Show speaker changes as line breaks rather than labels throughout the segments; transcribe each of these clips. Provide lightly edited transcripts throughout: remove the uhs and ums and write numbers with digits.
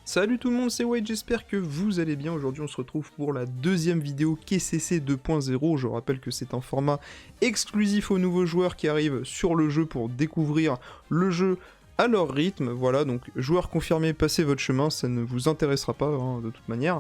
Salut tout le monde, c'est Wade, j'espère que vous allez bien. Aujourd'hui on se retrouve pour la deuxième vidéo KCC 2.0. Je rappelle que c'est un format exclusif aux nouveaux joueurs qui arrivent sur le jeu pour découvrir le jeu à leur rythme. Voilà, donc joueurs confirmés, passez votre chemin, ça ne vous intéressera pas hein, de toute manière,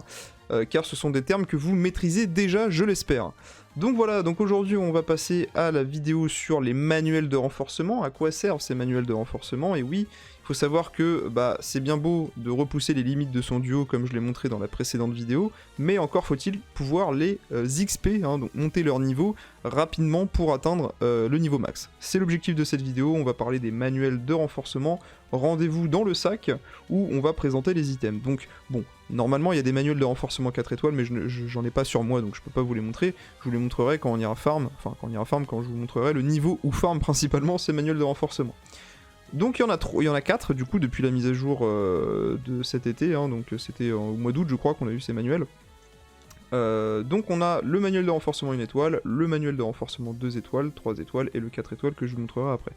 car ce sont des termes que vous maîtrisez déjà, je l'espère. Donc voilà, donc aujourd'hui on va passer à la vidéo sur les manuels de renforcement. À quoi servent ces manuels de renforcement? Et oui, il faut savoir que c'est bien beau de repousser les limites de son duo comme je l'ai montré dans la précédente vidéo, mais encore faut-il pouvoir les XP, hein, donc monter leur niveau rapidement pour atteindre le niveau max. C'est l'objectif de cette vidéo, on va parler des manuels de renforcement. Rendez-vous dans le sac où on va présenter les items. Donc bon, normalement il y a des manuels de renforcement 4 étoiles, mais j'en ai pas sur moi donc je peux pas vous les montrer. Je vous les montrerai quand on ira farm, quand je vous montrerai le niveau où farm principalement ces manuels de renforcement. Donc il y en a 4 du coup depuis la mise à jour de cet été, hein, donc c'était au mois d'août je crois qu'on a eu ces manuels. Donc on a le manuel de renforcement 1 étoile, le manuel de renforcement 2 étoiles, 3 étoiles et le 4 étoiles que je vous montrerai après.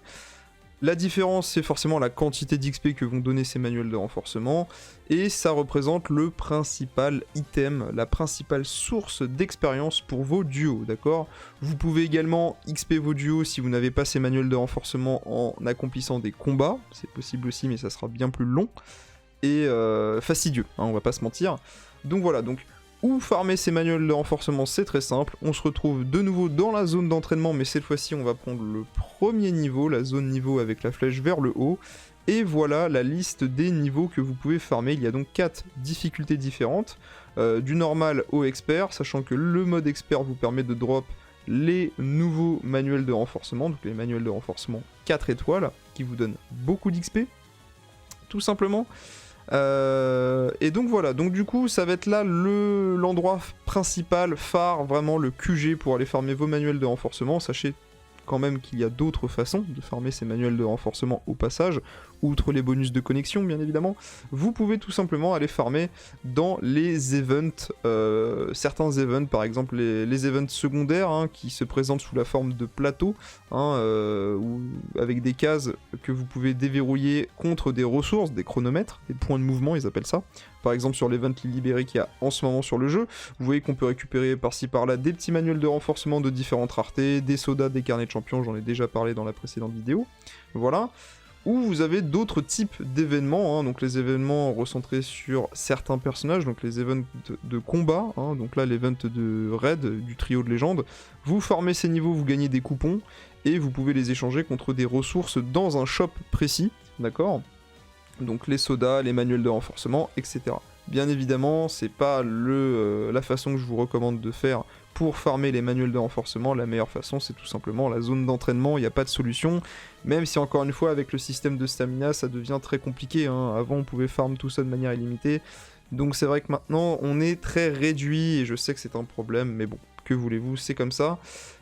La différence, c'est forcément la quantité d'XP que vont donner ces manuels de renforcement, et ça représente le principal item, la principale source d'expérience pour vos duos, d'accord? Vous pouvez également XP vos duos si vous n'avez pas ces manuels de renforcement en accomplissant des combats, c'est possible aussi mais ça sera bien plus long, et fastidieux, hein, on va pas se mentir. Donc voilà, donc où farmer ces manuels de renforcement, c'est très simple. On se retrouve de nouveau dans la zone d'entraînement, mais cette fois-ci on va prendre le premier niveau, la zone niveau avec la flèche vers le haut. Et voilà la liste des niveaux que vous pouvez farmer. Il y a donc 4 difficultés différentes, du normal au expert, sachant que le mode expert vous permet de drop les nouveaux manuels de renforcement, donc les manuels de renforcement 4 étoiles, qui vous donnent beaucoup d'XP, tout simplement. Et donc voilà, donc du coup ça va être là l'endroit principal, phare, vraiment le QG pour aller farmer vos manuels de renforcement. Sachez quand même qu'il y a d'autres façons de farmer ces manuels de renforcement au passage, outre les bonus de connexion bien évidemment. Vous pouvez tout simplement aller farmer dans les events, certains events, par exemple les events secondaires hein, qui se présentent sous la forme de plateaux, hein, ou avec des cases que vous pouvez déverrouiller contre des ressources, des chronomètres, des points de mouvement ils appellent ça. Par exemple sur l'event libéré qu'il y a en ce moment sur le jeu, vous voyez qu'on peut récupérer par-ci par-là des petits manuels de renforcement de différentes raretés, des sodas, des carnets de champions, j'en ai déjà parlé dans la précédente vidéo, voilà. Ou vous avez d'autres types d'événements, hein, donc les événements recentrés sur certains personnages, donc les events de combat, hein, donc là l'event de raid, du trio de légende, vous farmez ces niveaux, vous gagnez des coupons, et vous pouvez les échanger contre des ressources dans un shop précis, d'accord ? Donc les sodas, les manuels de renforcement, etc. Bien évidemment, c'est pas la façon que je vous recommande de faire pour farmer les manuels de renforcement. La meilleure façon, c'est tout simplement la zone d'entraînement, il n'y a pas de solution. Même si encore une fois, avec le système de stamina, ça devient très compliqué. Hein. Avant, on pouvait farm tout ça de manière illimitée. Donc c'est vrai que maintenant, on est très réduit, et je sais que c'est un problème, mais bon, que voulez-vous, c'est comme ça.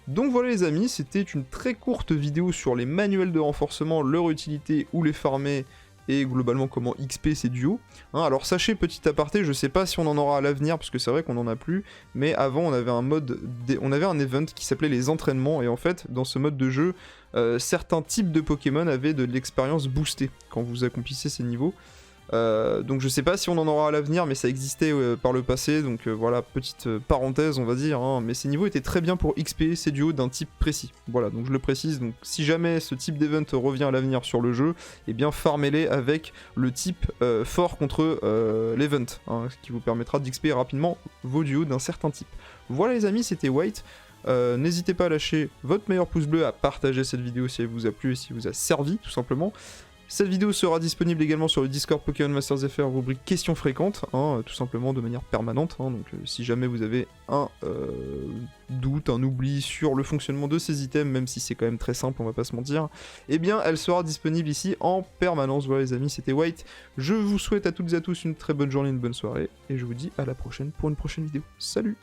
Donc voilà les amis, c'était une très courte vidéo sur les manuels de renforcement, leur utilité, où les farmer, et globalement comment XP ces duos. Hein, alors sachez, petit aparté, je sais pas si on en aura à l'avenir, parce que c'est vrai qu'on en a plus, mais avant on avait un event qui s'appelait les entraînements, et en fait, dans ce mode de jeu, certains types de Pokémon avaient de l'expérience boostée quand vous accomplissez ces niveaux. Donc je sais pas si on en aura à l'avenir, mais ça existait par le passé, donc voilà, petite parenthèse on va dire, hein, mais ces niveaux étaient très bien pour XP ces duos d'un type précis. Voilà, donc je le précise, donc si jamais ce type d'event revient à l'avenir sur le jeu, et bien farmez-les avec le type fort contre l'event, hein, ce qui vous permettra d'XP rapidement vos duos d'un certain type. Voilà les amis, c'était White. N'hésitez pas à lâcher votre meilleur pouce bleu, à partager cette vidéo si elle vous a plu et si elle vous a servi tout simplement. Cette vidéo sera disponible également sur le Discord Pokémon Masters FR, rubrique questions fréquentes, hein, tout simplement de manière permanente. Hein, donc si jamais vous avez un doute, un oubli sur le fonctionnement de ces items, même si c'est quand même très simple, on va pas se mentir, eh bien elle sera disponible ici en permanence. Voilà les amis, c'était White. Je vous souhaite à toutes et à tous une très bonne journée, une bonne soirée, et je vous dis à la prochaine pour une prochaine vidéo. Salut!